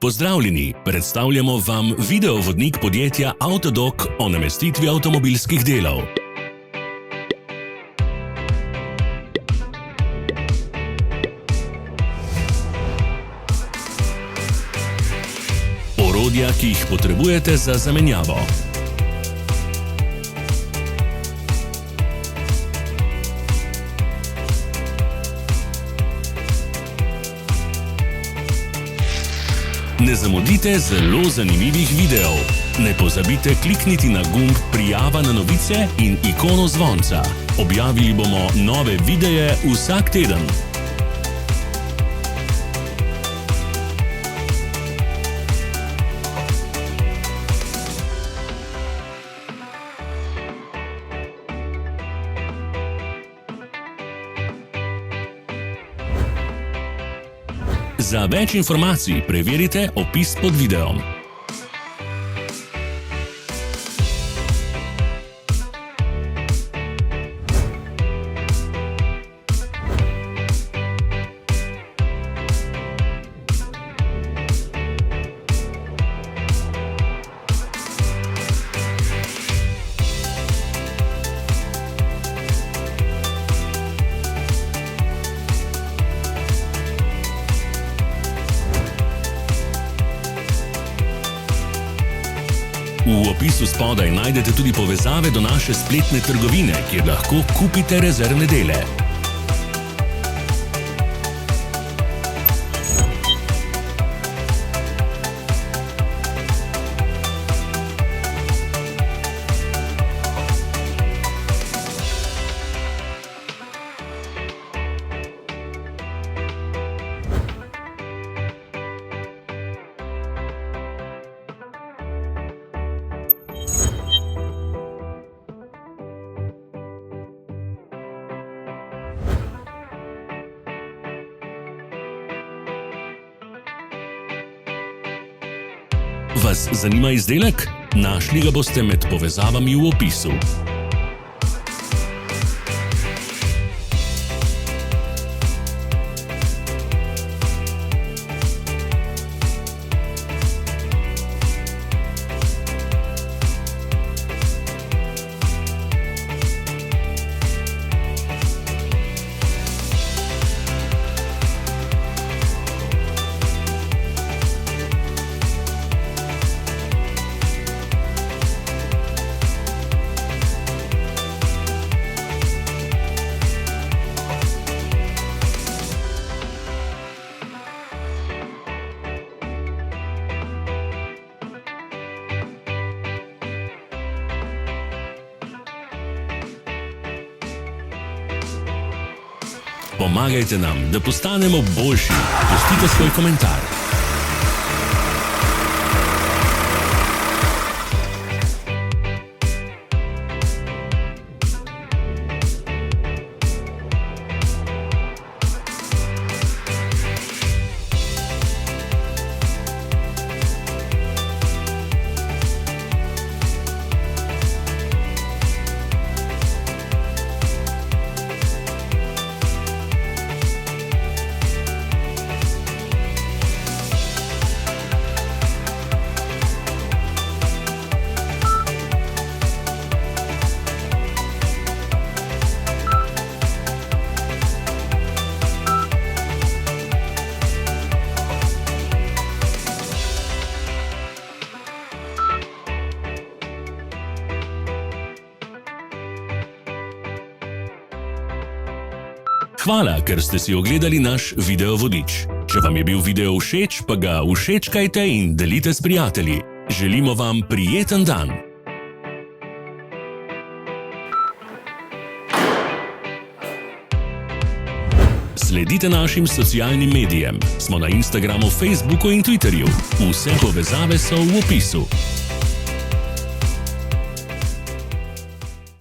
Pozdravljeni, predstavljamo vam videovodnik podjetja Avtodok o namestitvi avtomobilskih delov. Orodja, ki jih potrebujete za zamenjavo. Ne zamudite zelo zanimivih videov. Ne pozabite klikniti na gumb Prijava na novice in ikono zvonca. Objavili bomo nove videe vsak teden. Za več informacij preverite opis pod videom. V opisu spodaj najdete tudi povezave do naše spletne trgovine, kjer lahko kupite rezervne dele. Vas zanima izdelek? Našli ga boste med povezavami v opisu. Pomagajte nam, da postanemo boljši. Pustite svoj komentar. Hvala, ker ste si ogledali naš videovodič. Če vam je bil video všeč, pa ga všečkajte in delite s prijatelji. Želimo vam prijeten dan! Sledite našim socialnim medijem. Smo na Instagramu, Facebooku in Twitterju. Vse povezave so v opisu.